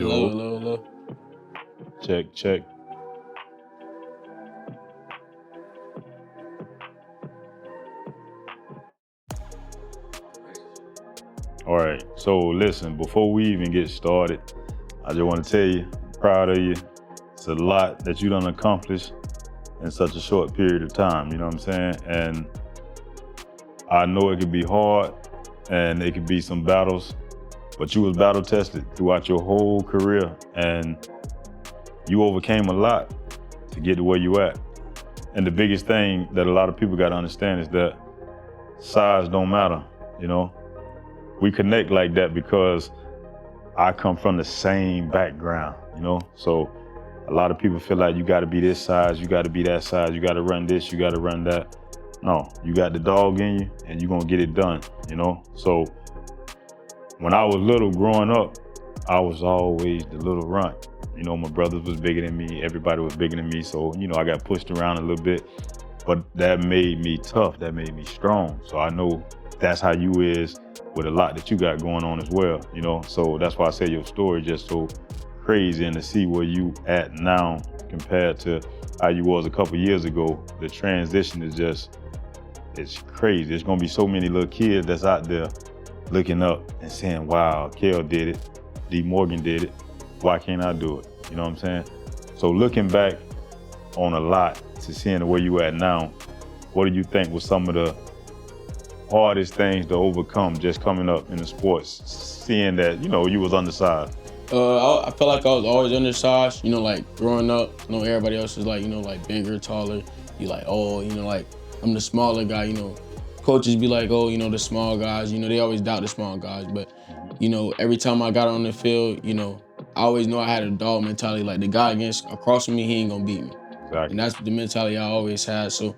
Hello, Yo, hello, hello. check, check. All right, so listen, before we even get started, I just want to tell you, I'm proud of you. It's a lot that you done accomplished in such a short period of time, you know what I'm saying? And I know it could be hard and it could be some battles, but you was battle tested throughout your whole career and you overcame a lot to get to where you at. And the biggest thing that a lot of people got to understand is that size don't matter, you know? We connect like that because I come from the same background, you know? So a lot of people feel like you gotta be this size, you gotta be that size, you gotta run this, you gotta run that. No, you got the dog in you and you're gonna get it done, you know? So when I was little growing up, I was always the little runt. You know, my brothers was bigger than me, everybody was bigger than me. So, you know, I got pushed around a little bit, but that made me tough, that made me strong. So I know that's how you is with a lot that you got going on as well, you know? So that's why I say your story just so crazy, and to see where you at now compared to how you was a couple years ago, the transition is just, it's crazy. There's gonna be so many little kids that's out there looking up and saying, wow, Kel did it, D Morgan did it, why can't I do it? You know what I'm saying? So looking back on a lot to seeing where you at now, what do you think was some of the hardest things to overcome just coming up in the sports, seeing that, you know, you was undersized? I felt like I was always undersized, like growing up, everybody else is like, like bigger, taller. You like, oh, like I'm the smaller guy, Coaches be like, oh, the small guys, they always doubt the small guys. But, every time I got on the field, I always know I had a dog mentality. Like the guy across from me, he ain't gonna beat me. Exactly. And that's the mentality I always had. So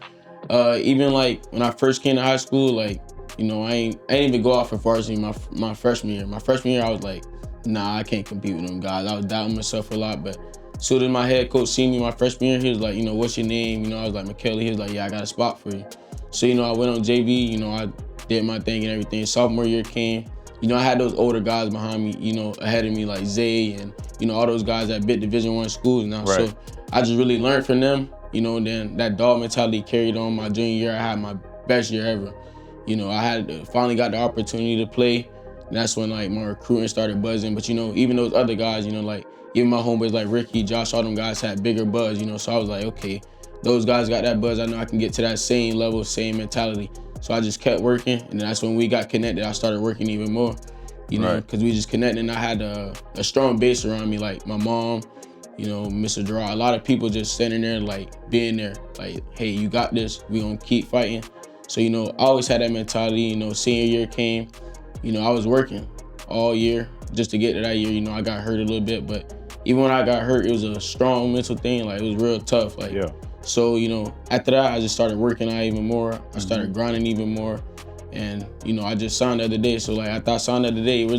even like when I first came to high school, like, I didn't even go out for varsity my freshman year. My freshman year, I was like, nah, I can't compete with them guys. I was doubting myself a lot, but soon as my head coach seen me my freshman year, he was like, what's your name? I was like, Mikail Lee. He was like, yeah, I got a spot for you. So, I went on JV, I did my thing and everything. Sophomore year came, I had those older guys behind me, ahead of me, like Zay and, all those guys that bit Division I schools now. Right. So I just really learned from them, and then that dog mentality carried on my junior year. I had my best year ever. I finally got the opportunity to play. And that's when like my recruiting started buzzing. But even those other guys, like even my homeboys like Ricky, Josh, all them guys had bigger buzz, So I was like, okay, those guys got that buzz. I know I can get to that same level, same mentality. So I just kept working, and then that's when we got connected. I started working even more, because we just connected. And I had a strong base around me, like my mom, Mr. Gerard. A lot of people just standing there, like being there, like, hey, you got this. We gonna keep fighting. So I always had that mentality. Senior year came. I was working all year just to get to that year. I got hurt a little bit, but even when I got hurt, it was a strong mental thing. Like, it was real tough. Like, Yeah. So, after that, I just started working out even more. I started grinding even more. And, I just signed the other day. So, like, after I signed the other day, it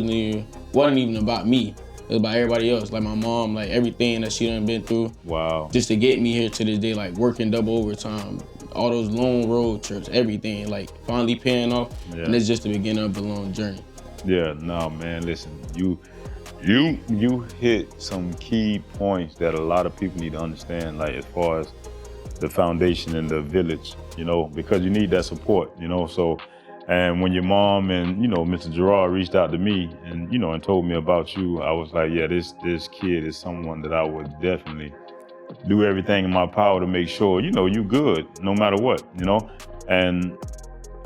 wasn't even about me. It was about everybody else. Like, my mom, like, everything that she done been through. Wow. Just to get me here to this day, like, working double overtime, all those long road trips, everything, like, finally paying off. Yeah. And it's just the beginning of the long journey. Yeah, no, man, listen, you hit some key points that a lot of people need to understand, like as far as the foundation and the village, because you need that support, so, and when your mom and, Mr. Gerard reached out to me and, and told me about you, I was like, yeah, this kid is someone that I would definitely do everything in my power to make sure, you good, no matter what, and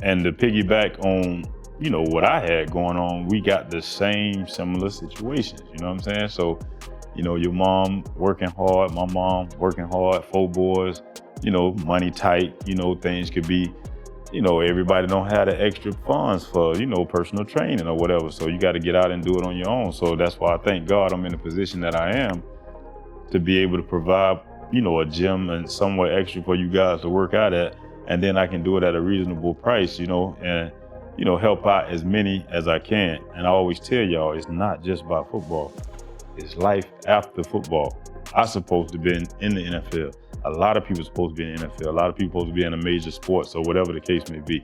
to piggyback on, what I had going on, we got the same similar situations, you know what I'm saying? So, your mom working hard, my mom working hard, 4 boys, money tight, things could be, everybody don't have the extra funds for, personal training or whatever. So you got to get out and do it on your own. So that's why I thank God I'm in the position that I am to be able to provide, a gym and somewhere extra for you guys to work out at. And then I can do it at a reasonable price, and help out as many as I can. And I always tell y'all, it's not just about football. It's life after football. I'm supposed to be in the NFL. A lot of people are supposed to be in the NFL. A lot of people are supposed to be in a major sport, so whatever the case may be.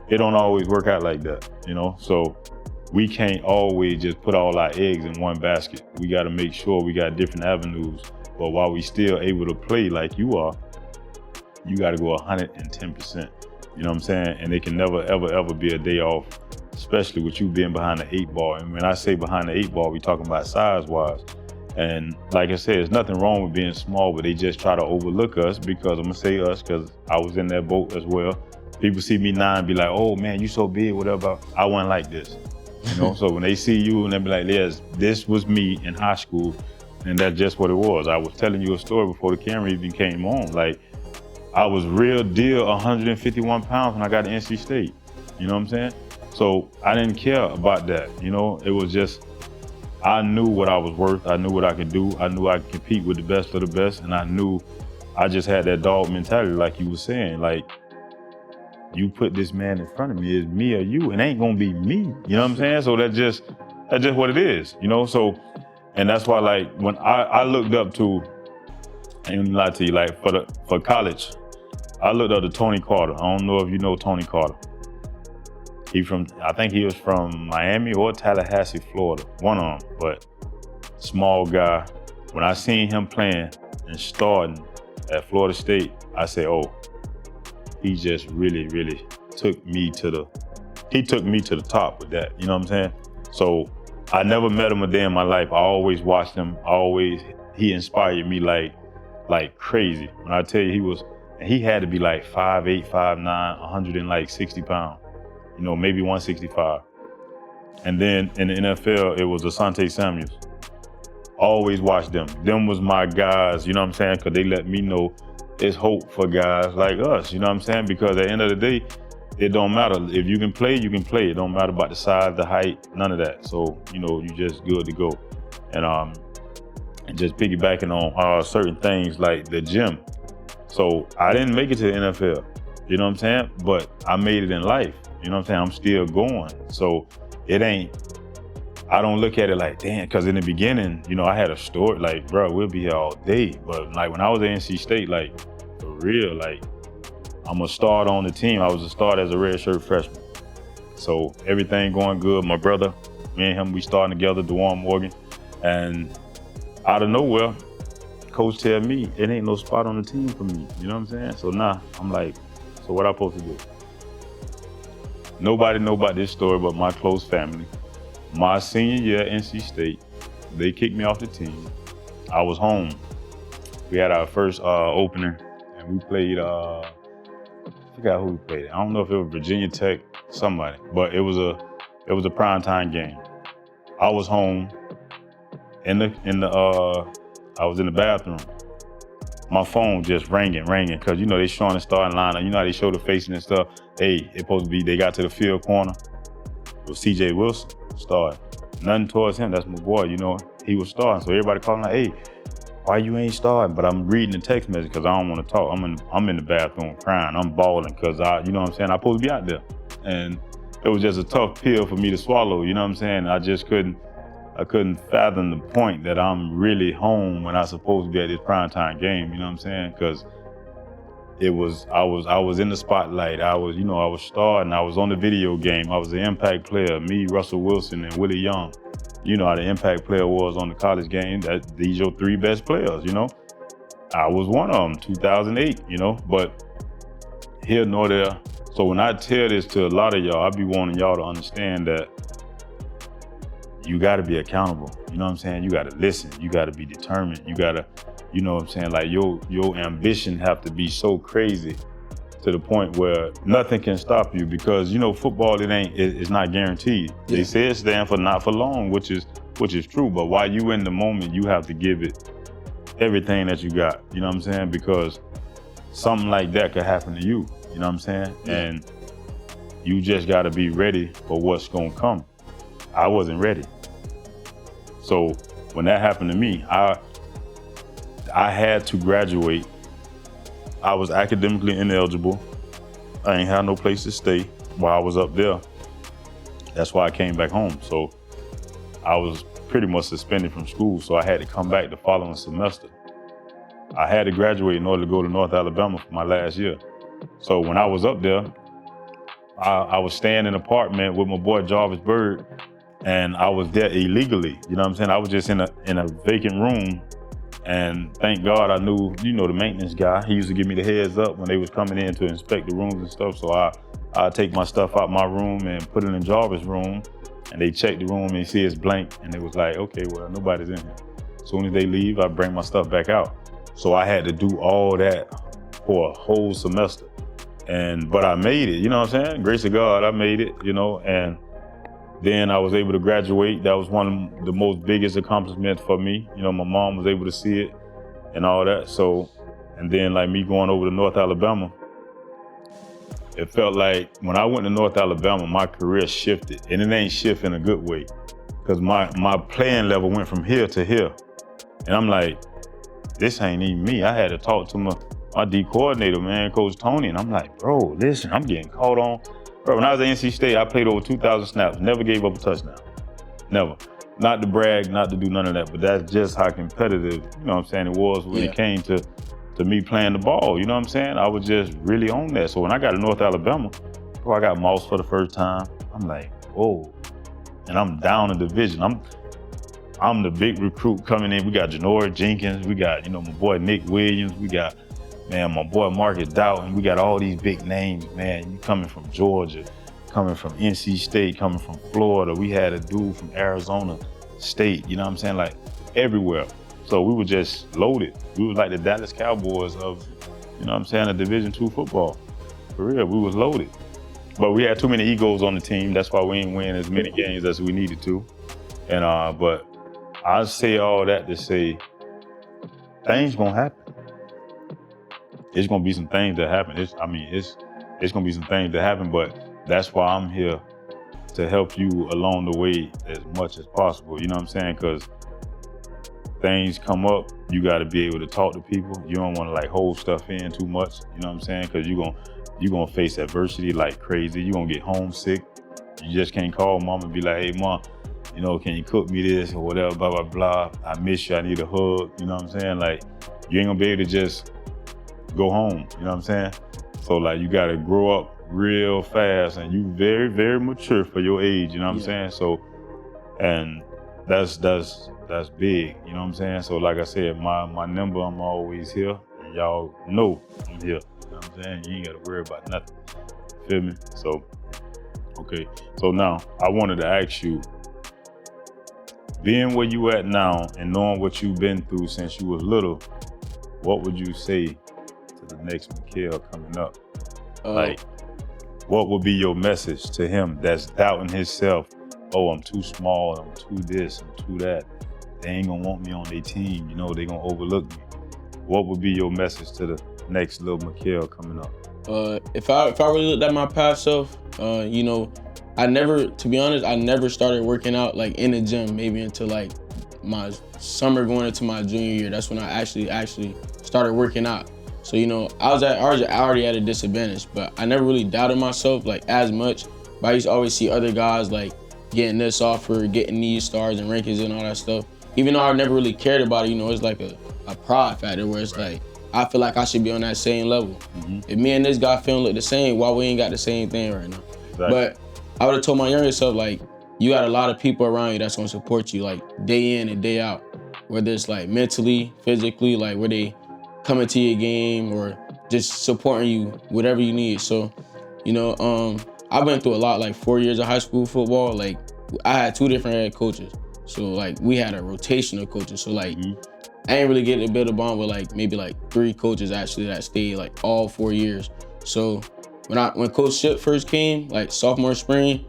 It don't always work out like that, So we can't always just put all our eggs in one basket. We got to make sure we got different avenues. But while we still able to play like you are, you got to go 110%. You know what I'm saying? And it can never, ever, ever be a day off, especially with you being behind the 8 ball. And when I say behind the 8 ball, we talking about size-wise. And like I said, there's nothing wrong with being small, but they just try to overlook us because I'm gonna say us because I was in that boat as well. People see me now and be like, oh man, you so big, whatever. I wasn't like this, you know? So when they see you and they be like, yes, this was me in high school, and that's just what it was. I was telling you a story before the camera even came on. Like, I was real deal 151 pounds when I got to NC State, you know what I'm saying? So I didn't care about that, you know? It was just, I knew what I was worth. I knew what I could do. I knew I could compete with the best of the best. And I knew I just had that dog mentality, like you were saying, like, you put this man in front of me, it's me or you, it ain't gonna be me. You know what I'm saying? So that's just what it is, you know? So, and that's why, like, when I looked up to, I ain't gonna lie to you, like, for college, I looked up to Tony Carter. I don't know if you know Tony Carter. I think he was from Miami or Tallahassee, Florida, one of them, but small guy. When I seen him playing and starting at Florida State, I said, oh, he just really, really took me to the top with that, you know what I'm saying? So I never met him a day in my life. I always watched him, he inspired me like crazy. When I tell you he had to be like 5'8", 5'9", 160 pounds. You know, maybe 165. And then in the NFL, it was Asante Samuels. Always watch them. Them was my guys, you know what I'm saying? Because they let me know there's hope for guys like us, you know what I'm saying? Because at the end of the day, it don't matter. If you can play, you can play. It don't matter about the size, the height, none of that. So, you know, you just good to go. And just piggybacking on certain things like the gym. So I didn't make it to the NFL, you know what I'm saying? But I made it in life. You know what I'm saying? I'm still going. So I don't look at it like, damn, because in the beginning, you know, I had a story like, bro, we'll be here all day. But like when I was at NC State, like for real, like I'm a start on the team. I was a start as a redshirt freshman. So everything going good. My brother, me and him, we starting together, Deandre Morgan. And out of nowhere, coach tell me, it ain't no spot on the team for me. You know what I'm saying? So now I'm like, so what I supposed to do? Nobody know about this story but my close family. My senior year at NC State, they kicked me off the team. I was home. We had our first opener, and we played, I forgot who we played. I don't know if it was Virginia Tech, somebody, but it was a primetime game. I was home I was in the bathroom. My phone just ringing, because you know they showing the starting lineup. You know how they show the facing and stuff. Hey, it supposed to be, they got to the field corner. It was CJ Wilson starting. Nothing towards him, that's my boy, you know. He was starting, so everybody calling like, hey, why you ain't starting? But I'm reading the text message because I don't want to talk. I'm in the bathroom crying, I'm bawling because you know what I'm saying, I'm supposed to be out there. And it was just a tough pill for me to swallow, you know what I'm saying? I just couldn't fathom the point that I'm really home when I'm supposed to be at this primetime game, you know what I'm saying? Because I was in the spotlight. I was starting. I was on the video game. I was the impact player. Me, Russell Wilson, and Willie Young. You know how the impact player was on the college game. These your 3 best players, you know? I was one of them, 2008, you know? But here nor there. So when I tell this to a lot of y'all, I be wanting y'all to understand that you gotta be accountable. You know what I'm saying? You gotta listen. You gotta be determined. You gotta, you know what I'm saying? Like your ambition have to be so crazy to the point where nothing can stop you because, you know, football, it's not guaranteed. Yeah. They say it stands for not for long, which is true. But while you in the moment, you have to give it everything that you got. You know what I'm saying? Because something like that could happen to you. You know what I'm saying? Yeah. And you just gotta be ready for what's gonna come. I wasn't ready. So when that happened to me, I had to graduate. I was academically ineligible. I ain't had no place to stay while I was up there. That's why I came back home. So I was pretty much suspended from school. So I had to come back the following semester. I had to graduate in order to go to North Alabama for my last year. So when I was up there, I was staying in an apartment with my boy Jarvis Bird. and I was there illegally. You know what I'm saying? I was just in a vacant room, and thank God I knew, the maintenance guy. He used to give me the heads up when they was coming in to inspect the rooms and stuff. So I'd take my stuff out my room and put it in Jarvis' room, and they check the room and see it's blank, and it was like, okay, well, nobody's in here. As soon as they leave, I bring my stuff back out. So I had to do all that for a whole semester. But I made it, you know what I'm saying? Grace of God, I made it, and then I was able to graduate. That was one of the most biggest accomplishments for me. My mom was able to see it and all that. So, and then like me going over to North Alabama, it felt like when I went to North Alabama, my career shifted, and it ain't shift in a good way, because my playing level went from here to here. And I'm like, this ain't even me. I had to talk to my D coordinator, man, Coach Tony, and I'm like, bro, listen, I'm getting called on. Bro, when I was at NC State, I played over 2,000 snaps, never gave up a touchdown, never. Not to brag, not to do none of that, but that's just how competitive, it was when it came to me playing the ball, you know what I'm saying? I was just really on that. So when I got to North Alabama, bro, I got Moss for the first time. I'm like, whoa, and I'm down in division. I'm the big recruit coming in. We got Janoris Jenkins, we got, my boy Nick Williams, we got, man, my boy Marcus Doughton. We got all these big names, man. You coming from Georgia, coming from NC State, coming from Florida. We had a dude from Arizona State, you know what I'm saying? Like everywhere. So we were just loaded. We was like the Dallas Cowboys of, of Division II football. For real, we was loaded. But we had too many egos on the team. That's why we ain't win as many games as we needed to. And but I say all that to say, things gonna happen. It's gonna be some things that happen. It's gonna be some things that happen, but that's why I'm here to help you along the way as much as possible. You know what I'm saying? Because things come up, you got to be able to talk to people. You don't want to like hold stuff in too much. You know what I'm saying? Because you're gonna face adversity like crazy. You're gonna get homesick. You just can't call mom and be like, hey mom, can you cook me this or whatever, blah, blah, blah. I miss you, I need a hug. You know what I'm saying? Like, you ain't gonna be able to just go home. You know what I'm saying? So like, you gotta grow up real fast, and you very, very mature for your age. You know what I'm saying? So, and that's big. You know what I'm saying? So like I said, my number, I'm always here, and y'all know I'm here. You know what I'm saying? You ain't gotta worry about nothing. Feel me? So, okay. So now I wanted to ask you, being where you at now and knowing what you've been through since you was little, what would you say to the next Mikail coming up? Like, what would be your message to him that's doubting himself? Oh, I'm too small, I'm too this, I'm too that. They ain't gonna want me on their team, they gonna overlook me. What would be your message to the next little Mikail coming up? If I really looked at my past self, I never started working out like in the gym maybe until like my summer going into my junior year. That's when I actually started working out. So I was already at a disadvantage, but I never really doubted myself like as much. But I used to always see other guys like getting this offer, getting these stars and rankings and all that stuff. Even though I never really cared about it, it's like a pride factor where it's like, I feel like I should be on that same level. Mm-hmm. If me and this guy feeling look the same, why we ain't got the same thing right now? Exactly. But I would have told my younger self, like, you got a lot of people around you that's gonna support you, like, day in and day out. Whether it's like mentally, physically, like where they coming to your game or just supporting you, whatever you need. So, I went through a lot, like 4 years of high school football. Like, I had 2 different head coaches. So, like, we had a rotation of coaches. So, like, I ain't really getting to build a bond with, like, maybe, like, 3 coaches, actually, that stayed, like, all 4 years. So, when Coach Ship first came, like, sophomore spring,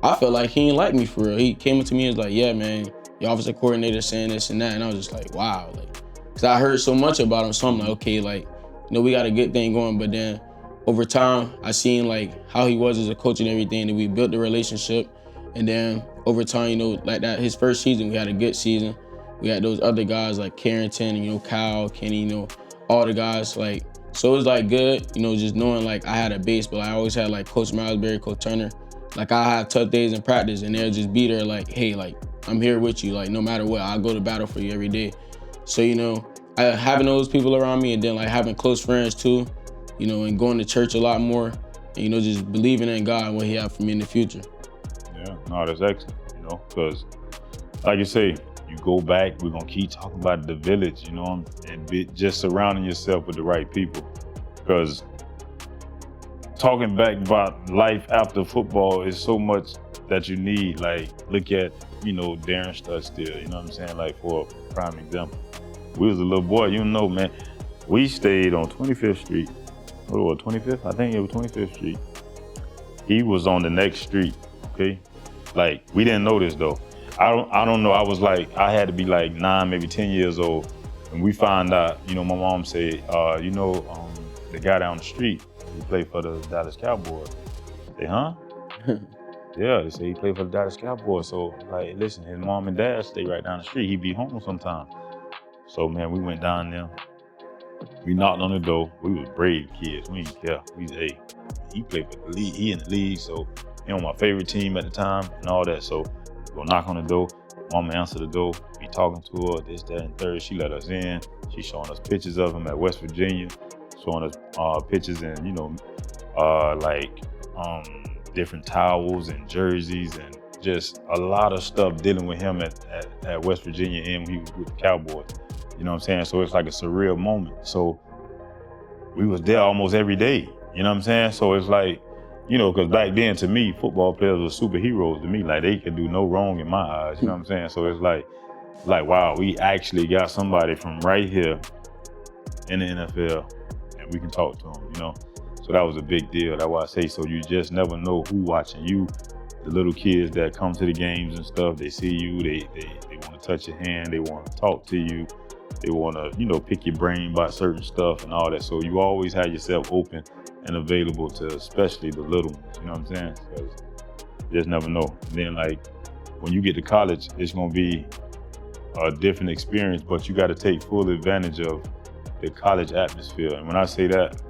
I felt like he didn't like me for real. He came up to me and was like, yeah, man, your offensive coordinator saying this and that. And I was just like, wow. Like, because I heard so much about him. So I'm like, okay, like, we got a good thing going. But then over time, I seen, like, how he was as a coach and everything. And we built the relationship. And then over time, like that, his first season, we had a good season. We had those other guys like Carrington, Kyle, Kenny, all the guys. Like, so it was like good, just knowing like I had a base, but I always had like Coach Milesbury, Coach Turner. Like I have tough days in practice and they'll just be there like, hey, like I'm here with you. Like no matter what, I'll go to battle for you every day. So, having those people around me and then like having close friends too, and going to church a lot more and, just believing in God and what he had for me in the future. Yeah, no, that's excellent. because like you say, you go back, we're gonna keep talking about the village, and just surrounding yourself with the right people. Because talking back about life after football is so much that you need. Like, look at, Darren Studstill, you know what I'm saying? Like, for a prime example. We was a little boy, man. We stayed on 25th Street. What was it, 25th? I think it was 25th Street. He was on the next street, okay? Like, we didn't know this though. I don't know, I had to be like 9, maybe 10 years old. And we found out, my mom said, the guy down the street, he played for the Dallas Cowboys. I said, huh? Yeah, they say he played for the Dallas Cowboys. So, like, listen, his mom and dad stay right down the street. He be home sometime. So, man, we went down there. We knocked on the door. We was brave kids. We didn't care. He played for the league. He in the league, so he on my favorite team at the time and all that. So, we go knock on the door. Mama answered the door. We talking to her, this, that, and third. She let us in. She showing us pictures of him at West Virginia. Showing us pictures and, different towels and jerseys and just a lot of stuff dealing with him at West Virginia and when he was with the Cowboys. You know what I'm saying? So it's like a surreal moment. So we was there almost every day. You know what I'm saying? So it's like, because back then to me, football players were superheroes to me. Like, they could do no wrong in my eyes. You know what I'm saying? So it's like, wow, we actually got somebody from right here in the NFL and we can talk to him, So that was a big deal. That's why I say, so you just never know who watching you. The little kids that come to the games and stuff, they see you, they want to touch your hand, they want to talk to you, they want to, pick your brain about certain stuff and all that. So you always have yourself open and available to especially the little ones, you know what I'm saying? Because you just never know. And then, like, when you get to college, it's going to be a different experience, but you got to take full advantage of the college atmosphere. And when I say that,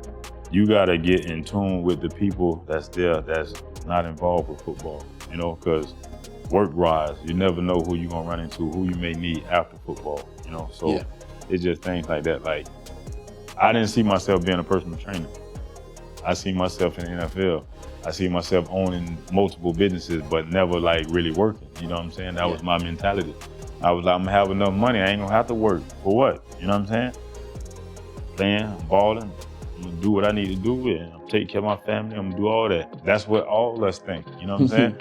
you gotta get in tune with the people that's there that's not involved with football, because work-wise, you never know who you're gonna run into, who you may need after football, So yeah. It's just things like that. Like, I didn't see myself being a personal trainer. I see myself in the NFL. I see myself owning multiple businesses, but never like really working, you know what I'm saying? That was my mentality. I was like, I'm gonna have enough money, I ain't gonna have to work. For what? You know what I'm saying? Playing, balling. I'm gonna do what I need to do and I'm taking care of my family. I'm gonna do all that. That's what all of us think. You know what I'm saying?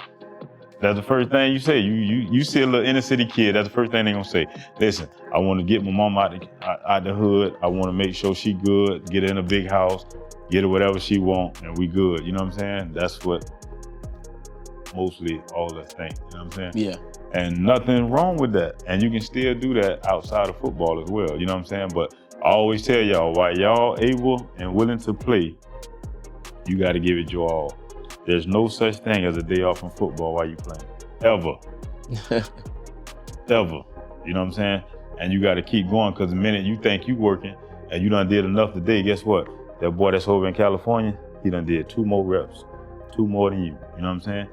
That's the first thing you say. You see a little inner city kid, that's the first thing they gonna say. Listen, I wanna get my mom out the hood. I wanna make sure she good, get her in a big house, get her whatever she want, and we good. You know what I'm saying? That's what mostly all of us think. You know what I'm saying? Yeah. And nothing wrong with that. And you can still do that outside of football as well. You know what I'm saying? But I always tell y'all, while y'all able and willing to play, you got to give it your all. There's no such thing as a day off from football while you playing. Ever. Ever. You know what I'm saying? And you got to keep going, because the minute you think you working and you done did enough today, guess what? That boy that's over in California, he done did 2 more reps, 2 more than you. You know what I'm saying?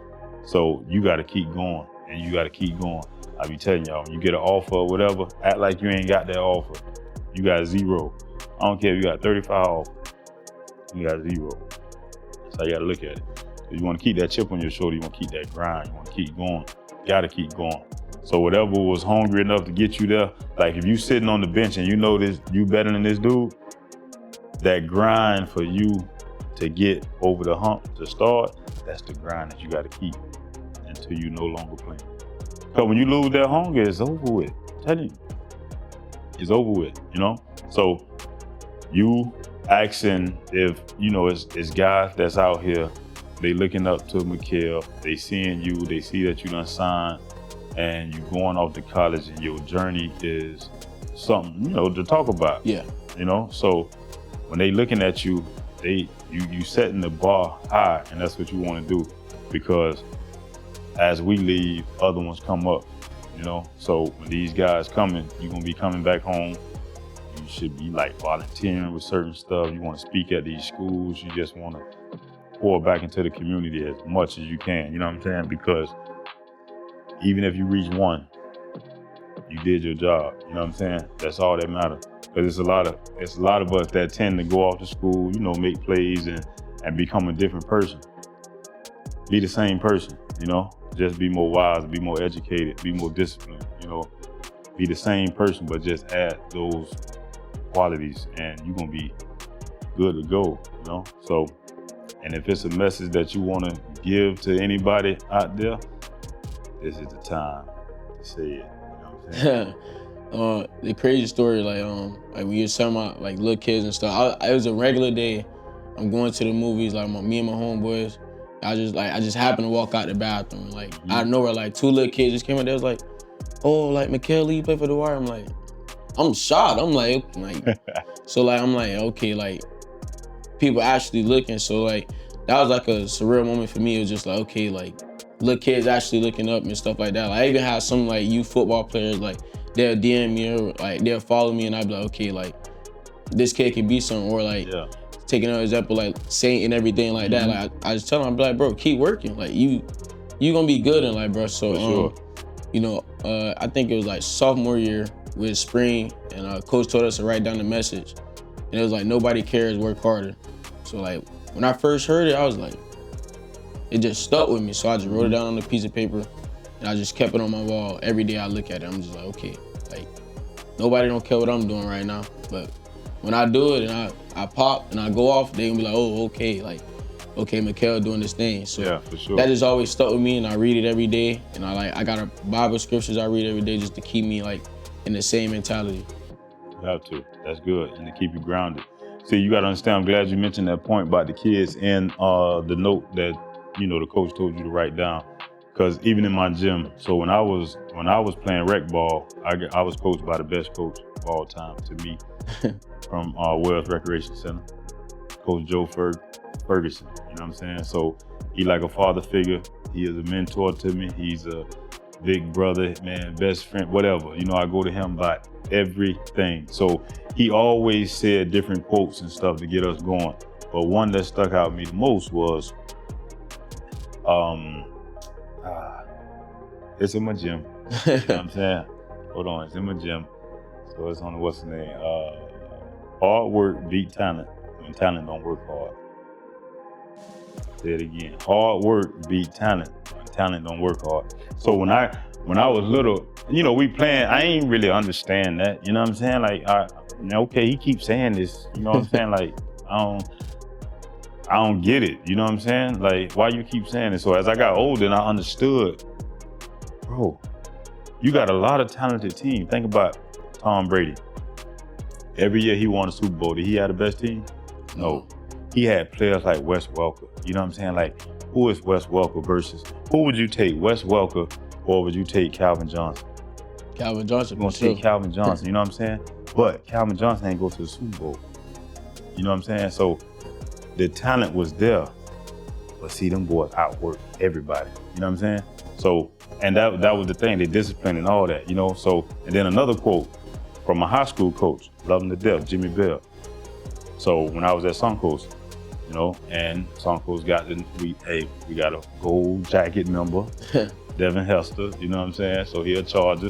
So you got to keep going and you got to keep going. I be telling y'all, when you get an offer or whatever, act like you ain't got that offer. You got 0. I don't care if you got 35 offers. You got 0. That's how you gotta look at it. You wanna keep that chip on your shoulder, you wanna keep that grind, you wanna keep going. You gotta keep going. So whatever was hungry enough to get you there, like if you sitting on the bench and you know this, you better than this dude, that grind for you to get over the hump to start, that's the grind that you gotta keep until you no longer playing. Because when you lose that hunger, it's over with. I'm telling you. It's over with, So you asking if, it's guys that's out here, they looking up to Mikail, they seeing you, they see that you done signed and you going off to college and your journey is something, to talk about. Yeah. So when they looking at you, you setting the bar high, and that's what you want to do, because as we leave, other ones come up. So when these guys coming, you're gonna be coming back home. You should be like volunteering with certain stuff. You want to speak at these schools. You just want to pour back into the community as much as you can. You know what I'm saying? Because even if you reach 1, you did your job. You know what I'm saying? That's all that matters. Because it's a lot of us that tend to go off to school, make plays and become a different person. Be the same person, just be more wise, be more educated, be more disciplined, you know, be the same person, but just add those qualities and you're gonna be good to go, you know? So, and if it's a message that you wanna give to anybody out there, this is the time to say it, you know what I'm saying? The crazy story, like when you was talking about like little kids and stuff. It was a regular day. I'm going to the movies, like me and my homeboys. I just happened to walk out the bathroom, like out of nowhere, like two little kids just came out. They was like, "Oh, like Mikail Lee, you play for the Wire?" I'm like, I'm shocked. I'm like, so like I'm like, okay, like people actually looking. So like that was like a surreal moment for me. It was just like, okay, like little kids actually looking up and stuff like that. Like I even had some like youth football players, like they'll DM me or like they'll follow me and I'd be like, okay, like this kid can be something, or like taking an example like Saint and everything like that. Like I just tell them, I'd be like, bro, keep working. Like you gonna be good in life, bro. So you know, I think it was like sophomore year with spring, and coach told us to write down the message, and it was like nobody cares, work harder. So like when I first heard it, I was like, it just stuck with me. So I just wrote it down on a piece of paper, and I just kept it on my wall. Every day I look at it, I'm just like, okay, like nobody don't care what I'm doing right now, but when I do it and I pop and I go off, they gonna be like, oh, okay, like, okay, Mikail doing this thing. So yeah, for sure. That just always stuck with me, and I read it every day. And I got a Bible scriptures I read every day just to keep me like in the same mentality. You have to. That's good, and to keep you grounded. See, you gotta understand. I'm glad you mentioned that point about the kids and the note that the coach told you to write down. Because even in my gym, so when I was playing rec ball, I was coached by the best coach of all time to me, from Wells Recreation Center, Coach Joe Ferguson. You know what I'm saying? So he like a father figure. He is a mentor to me. He's a big brother, man, best friend, whatever. I go to him about everything. So he always said different quotes and stuff to get us going. But one that stuck out to me the most was, it's in my gym. You know what I'm saying? Hold on, it's in my gym. So it's on what's the name? Hard work beat talent when talent don't work hard. Say it again. Hard work beat talent when talent don't work hard. So when I was little, we playing, I ain't really understand that. You know what I'm saying? Like, okay, he keeps saying this. You know what I'm saying? Like, I don't get it. You know what I'm saying? Like, why you keep saying it? So as I got older and I understood, bro, you got a lot of talented team. Think about Tom Brady. Every year he won a Super Bowl. Did he have the best team? No. He had players like Wes Welker. You know what I'm saying? Like, who is Wes Welker versus who would you take, Wes Welker, or would you take Calvin Johnson? Calvin Johnson. You're gonna take Calvin Johnson, you know what I'm saying? But Calvin Johnson ain't go to the Super Bowl. You know what I'm saying? So the talent was there, but see, them boys outwork everybody. You know what I'm saying? So, and that was the thing, the discipline and all that, So, and then another quote from my high school coach, love him to death, Jimmy Bell. So when I was at Suncoast, and Suncoast got we got a gold jacket member, Devin Hester, you know what I'm saying? So he a Charger,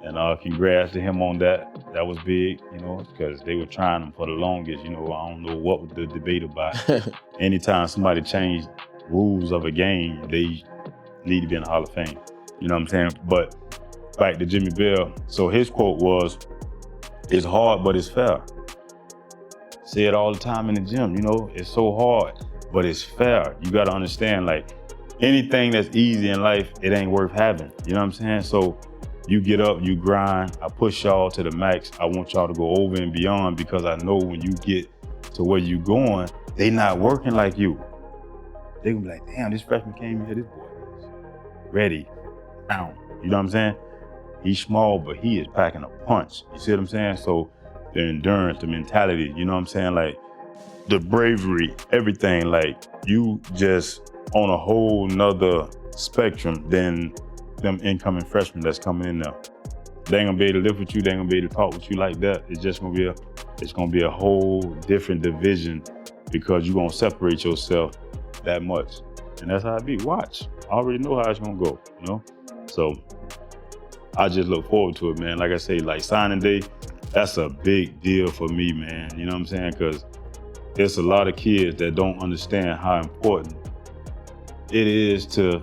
and congrats to him on that. That was big, because they were trying him for the longest. I don't know what was the debate about. Anytime somebody changed rules of a game, they need to be in the Hall of Fame. You know what I'm saying? But back to Jimmy Bell. So his quote was, "It's hard, but it's fair." Say it all the time in the gym, it's so hard, but it's fair. You gotta understand, like, anything that's easy in life, it ain't worth having. You know what I'm saying? So you get up, you grind, I push y'all to the max. I want y'all to go over and beyond, because I know when you get to where you going, they not working like you. They gonna be like, damn, this freshman came here, this boy is ready, down. You know what I'm saying? He's small, but he is packing a punch. You see what I'm saying? So the endurance, the mentality, you know what I'm saying? Like, the bravery, everything, like, you just on a whole nother spectrum than them incoming freshmen that's coming in there. They ain't gonna be able to live with you, they ain't gonna be able to talk with you like that. It's just gonna be a whole different division, because you're gonna separate yourself that much. And that's how it be. Watch. I already know how it's gonna go, So I just look forward to it, man. Like I say, like signing day, that's a big deal for me, man. You know what I'm saying? Because there's a lot of kids that don't understand how important it is to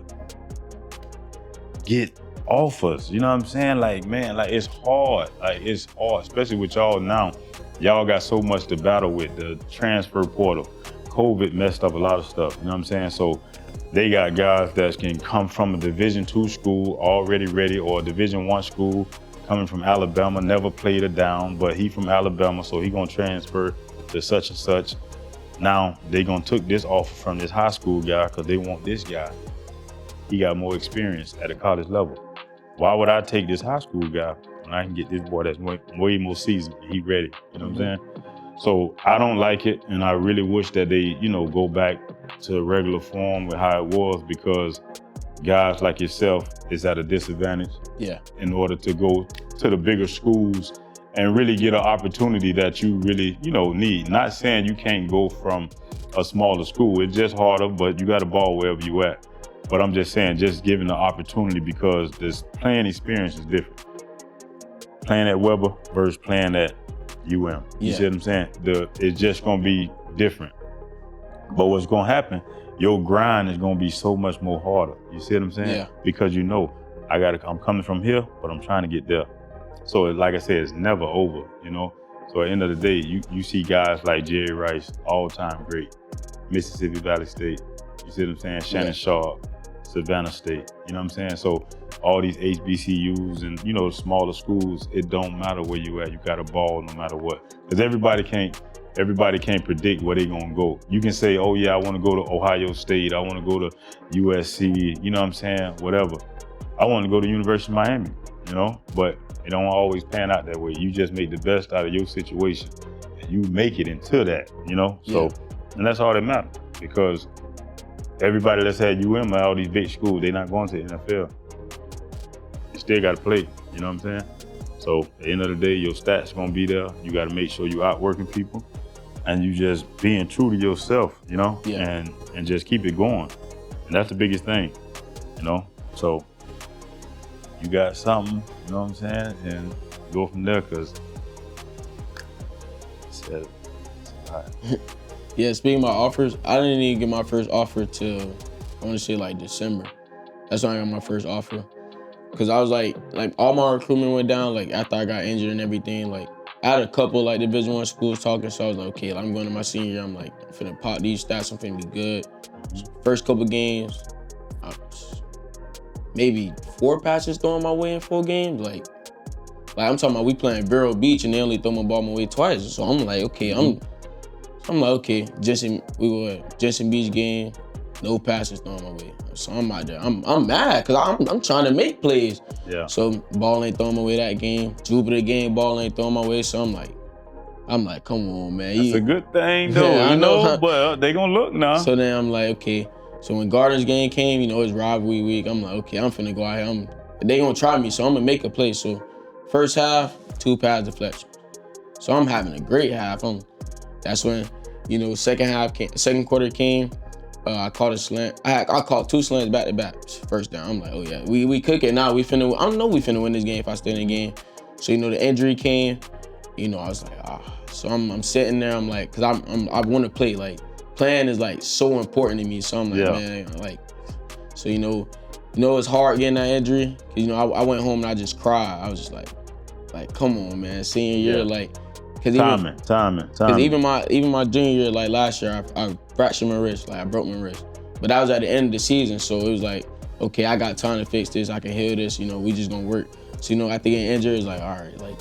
get offers. You know what I'm saying? Like, man, like it's hard. Like it's hard, especially with y'all now. Y'all got so much to battle with. The transfer portal, COVID messed up a lot of stuff. You know what I'm saying? So they got guys that can come from a Division II school already ready, or a Division I school coming from Alabama, never played it down, but he from Alabama, so he gonna transfer to such and such. Now they gonna took this offer from this high school guy because they want this guy. He got more experience at a college level. Why would I take this high school guy when I can get this boy that's way more seasoned? He ready, you know what I'm saying? So I don't like it, and I really wish that they, go back to regular form with how it was, because guys like yourself is at a disadvantage. Yeah. In order to go to the bigger schools and really get an opportunity that you really, need. Not saying you can't go from a smaller school. It's just harder, but you got a ball wherever you at. But I'm just saying, just giving the opportunity, because this playing experience is different. Playing at Weber versus playing at UM. You see what I'm saying? It's just gonna be different. But what's gonna happen, your grind is gonna be so much more harder. You see what I'm saying? Yeah. Because I'm coming from here, but I'm trying to get there. So like I said, it's never over, So at the end of the day, you see guys like Jerry Rice, all-time great, Mississippi Valley State, you see what I'm saying? Shannon Sharp, Savannah State, you know what I'm saying? So all these HBCUs and, smaller schools, it don't matter where you at, you got a ball no matter what. Because everybody can't predict where they gonna go. You can say, oh yeah, I wanna go to Ohio State, I wanna go to USC, you know what I'm saying? Whatever. I wanna go to University of Miami, but it don't always pan out that way. You just make the best out of your situation and you make it into that, So, and that's all that matters, because everybody that's had UM at all these big schools, they're not going to the NFL. You still got to play, you know what I'm saying? So at the end of the day, your stats gonna be there. You got to make sure you outworking people, and you just being true to yourself, and just keep it going. And that's the biggest thing, So you got something, you know what I'm saying? And go from there, because it's hot. Yeah, speaking about offers, I didn't even get my first offer till, I want to say like December. That's when I got my first offer. Cause I was like all my recruitment went down, like after I got injured and everything. Like I had a couple like Division I schools talking, so I was like, okay, I'm going to my senior year. I'm like, I'm finna pop these stats, I'm finna be good. First couple games, maybe 4 passes thrown my way in 4 games. Like I'm talking about we playing Vero Beach and they only throw my ball my way twice. So I'm like, okay, Jensen Beach game, no passes thrown my way. So I'm out there. I'm mad because I'm trying to make plays. Yeah. So ball ain't throwing my way that game. Jupiter game, ball ain't throwing my way. So I'm like, come on, man. That's a good thing though, I know. But they gonna look now. So then I'm like, okay. So when Gardner's game came, it's rivalry week. I'm like, okay, I'm finna go out here. They gonna try me, so I'm gonna make a play. So first half, 2 pass deflections. So I'm having a great half. That's when, second quarter came. I caught a slant. I caught 2 slants back to back. First down. I'm like, oh yeah, we cook it now. I know we finna win this game if I stay in the game. So the injury came. I was like, So I'm sitting there. I'm like, cause I want to play. Like playing is like so important to me. So I'm like, man, like, so it's hard getting that injury. Cause I went home and I just cried. I was just like, come on, man, senior year, like. Timing. Cause even my junior year, like last year, I fractured my wrist, like I broke my wrist. But that was at the end of the season, so it was like, okay, I got time to fix this, I can heal this, we just gonna work. So after getting injured, it's like, all right, like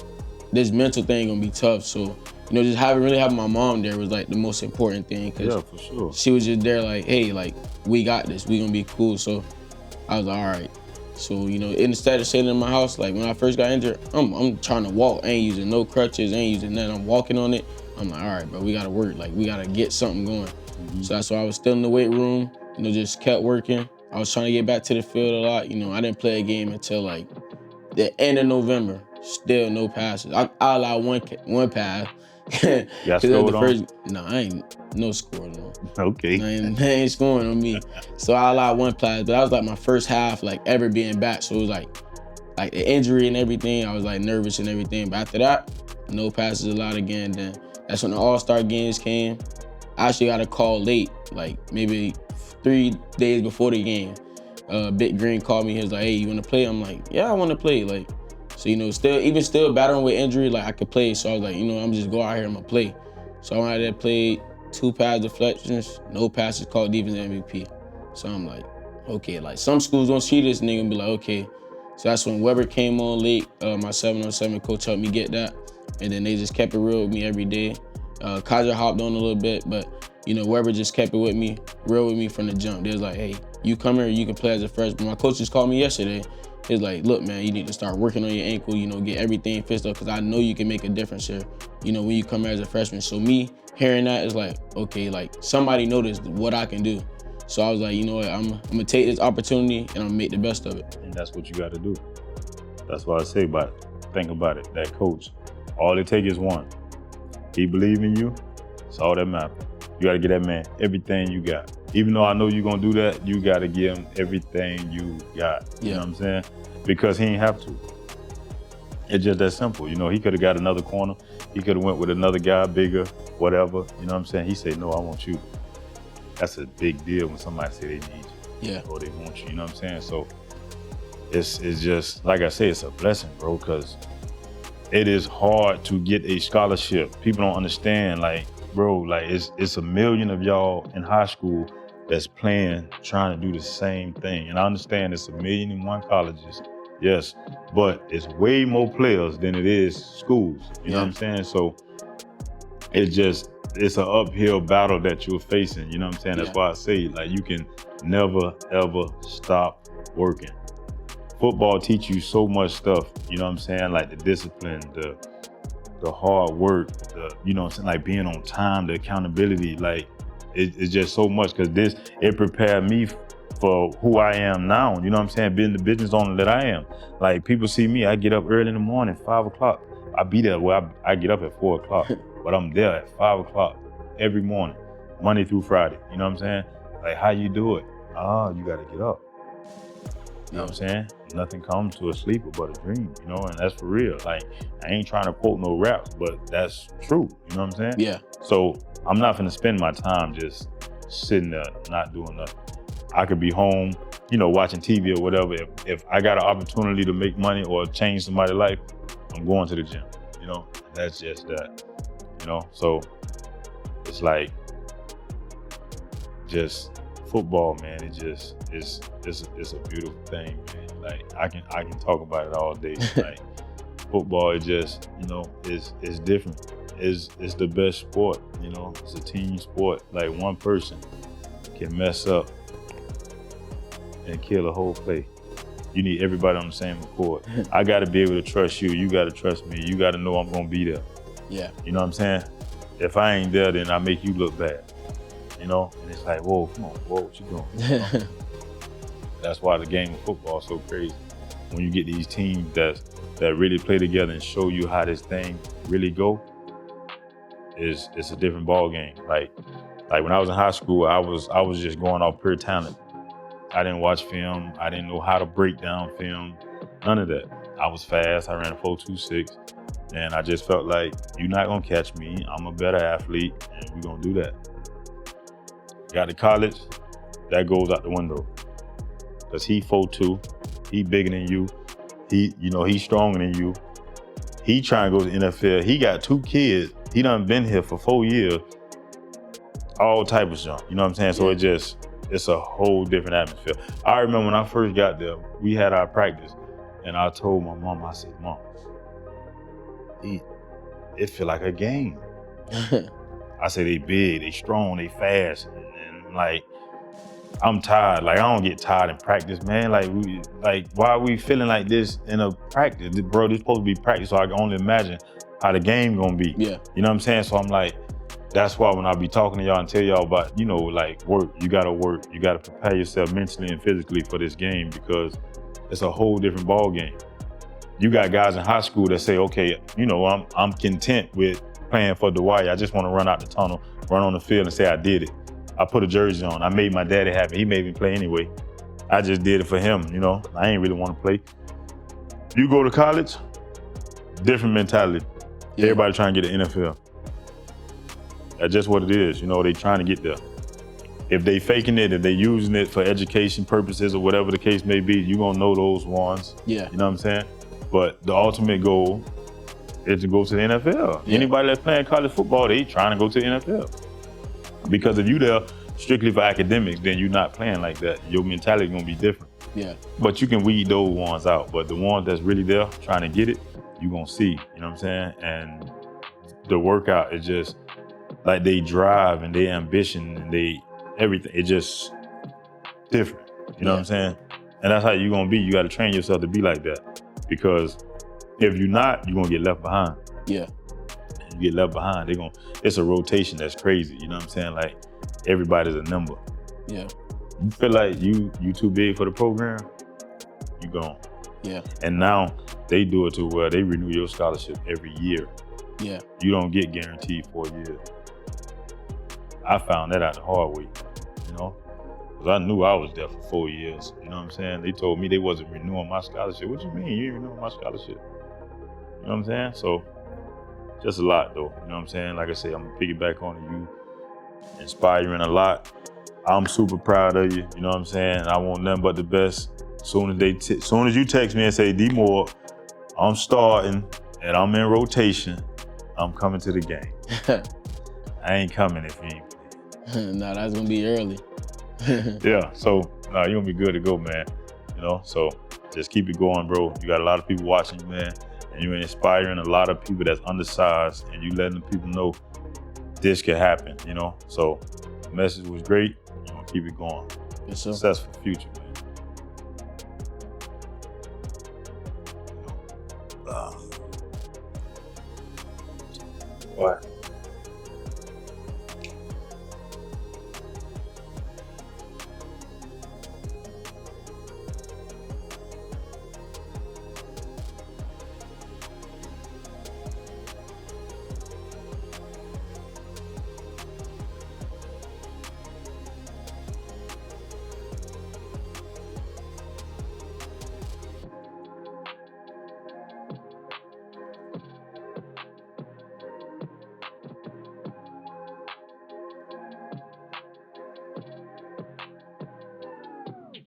this mental thing gonna be tough. So just having my mom there was like the most important thing. Cause yeah, for sure. She was just there like, hey, like we got this, we gonna be cool. So I was like, all right. So, instead of sitting in my house, like when I first got injured, I'm trying to walk. I ain't using no crutches, ain't using nothing. I'm walking on it. I'm like, all right, bro, we gotta work. Like we gotta get something going. So that's why I was still in the weight room, just kept working. I was trying to get back to the field a lot. I didn't play a game until like the end of November. Still no passes. I allowed one pass. Y'all scored on? No, I ain't no scoring on. Okay. They ain't scoring on me. So I allowed one pass, but that was like my first half like ever being back. So it was like the injury and everything, I was like nervous and everything. But after that, no passes allowed again. Then that's when the All-Star games came. I actually got a call late, like maybe 3 days before the game. Big Green called me. He was like, "Hey, you want to play?" I'm like, "Yeah, I want to play." Like, so still battling with injury, like I could play. So I was like, I'm just go out here, I'm gonna play. So I went out there, played 2 pass deflections, no passes called, defense MVP. So I'm like, okay, like some schools don't see this nigga and be like, okay. So that's when Weber came on late. My 7-on-7 coach helped me get that, and then they just kept it real with me every day. Kaja hopped on a little bit, but Weber just kept it with me, real with me from the jump. They was like, hey, you come here, you can play as a freshman. My coach just called me yesterday. He's like, look, man, you need to start working on your ankle, get everything fixed up, because I know you can make a difference here, when you come here as a freshman. So me hearing that is like, okay, like somebody noticed what I can do. So I was like, you know what, I'm gonna take this opportunity and I'm gonna make the best of it. And that's what you gotta do. That's what I say about it. Think about it, that coach, all it takes is one. He believe in you, it's all that matters. You gotta give that man everything you got. Even though I know you're gonna do that, you gotta give him everything you got. You know what I'm saying? Because he ain't have to. It's just that simple. He could have got another corner. He could have went with another guy, bigger, whatever. You know what I'm saying? He said, no, I want you. That's a big deal when somebody say they need you. Yeah. Or they want you, you know what I'm saying? So it's just, like I say, it's a blessing, bro, because it is hard to get a scholarship. People don't understand, like, bro, like it's a million of y'all in high school that's playing, trying to do the same thing. And I understand it's 1,000,001 colleges, yes, but it's way more players than it is schools. You know what I'm saying? So it's an uphill battle that you're facing. You know what I'm saying? That's why I say, like, you can never, ever stop working. Football teach you so much stuff, you know what I'm saying? Like the discipline, the hard work, you know what I'm saying? Like being on time, the accountability, like it's just so much, because it prepared me for who I am now, you know what I'm saying? Being the business owner that I am. Like people see me, I get up early in the morning, 5 o'clock. I be there, I get up at 4 o'clock, but I'm there at 5 o'clock every morning, Monday through Friday, you know what I'm saying? Like, how you do it? You gotta get up. You know what I'm saying? Nothing comes to a sleeper but a dream, and that's for real. Like, I ain't trying to quote no raps, but that's true, you know what I'm saying? Yeah. So I'm not gonna spend my time just sitting there, not doing nothing. I could be home, watching TV or whatever. If I got an opportunity to make money or change somebody's life, I'm going to the gym, That's just that, So it's like, just football, man, it's a beautiful thing, man. Like I can talk about it all day. Like football is just, it's different. It's the best sport, it's a team sport. Like one person can mess up and kill a whole play. You need everybody on the same accord. I gotta be able to trust you, you gotta trust me, you gotta know I'm gonna be there. Yeah. You know what I'm saying? If I ain't there, then I make you look bad. And it's like, whoa, come on, what you doing? That's why the game of football is so crazy. When you get these teams that really play together and show you how this thing really go, it's a different ball game. Like when I was in high school, I was just going off pure talent. I didn't watch film. I didn't know how to break down film. None of that. I was fast. I ran a 4.26, and I just felt like, you're not gonna catch me. I'm a better athlete, and we're gonna do that. Got to college, that goes out the window. Cause he 4'2", he bigger than you. He's stronger than you. He trying to go to the NFL. He got 2 kids. He done been here for 4 years. All type of junk, you know what I'm saying? So it's a whole different atmosphere. I remember when I first got there, we had our practice, and I told my mom, I said, Mom, it feel like a game. I said, they big, they strong, they fast, and like, I'm tired. Like, I don't get tired in practice, man. Like, why are we feeling like this in a practice? Bro, this supposed to be practice, so I can only imagine how the game gonna be. Yeah. You know what I'm saying? So I'm like, that's why when I be talking to y'all and tell y'all about, like, work, you gotta prepare yourself mentally and physically for this game, because it's a whole different ball game. You got guys in high school that say, okay, I'm content with playing for Dwight. I just want to run out the tunnel, run on the field and say I did it. I put a jersey on. I made my daddy happy. He made me play anyway. I just did it for him, I ain't really want to play. You go to college, different mentality. Yeah. Everybody trying to get to the NFL. That's just what it is. They trying to get there. if they faking it, if they using it for education purposes or whatever the case may be, you're gonna know those ones. Yeah. You know what I'm saying? But the ultimate goal is to go to the NFL. Yeah. Anybody that's playing college football, they trying to go to the NFL. Because if you there strictly for academics, then you're not playing like that. Your mentality gonna be different. Yeah. But you can weed those ones out. But the ones that's really there trying to get it, you gonna see. You know what I'm saying? And the workout is just like they drive and their ambition and they everything. It's just different. You know what I'm saying? And that's how you're gonna be. You gotta train yourself to be like that. Because if you're not, you're gonna get left behind. Yeah. You get left behind, it's a rotation that's crazy. You know what I'm saying? Like everybody's a number. Yeah. You feel like you too big for the program, you gone. Yeah. And now they do it to where they renew your scholarship every year. Yeah. You don't get guaranteed 4 years. I found that out the hard way, you know? Because I knew I was there for 4 years. You know what I'm saying? They told me they wasn't renewing my scholarship. What you mean you ain't renewing my scholarship? You know what I'm saying? So just a lot though. You know what I'm saying? Like I said, I'm gonna piggyback on you, inspiring a lot. I'm super proud of you. You know what I'm saying? I want nothing but the best. Soon as you text me and say, D Moore, I'm starting and I'm in rotation, I'm coming to the game. I ain't coming if you ain't. Nah, that's gonna be early. Yeah, so you're gonna be good to go, man. You know, so just keep it going, bro. You got a lot of people watching you, man, and you're inspiring a lot of people that's undersized, and you letting the people know this can happen, you know? So the message was great. You're gonna keep it going. Yes, sir. Successful future, man. What?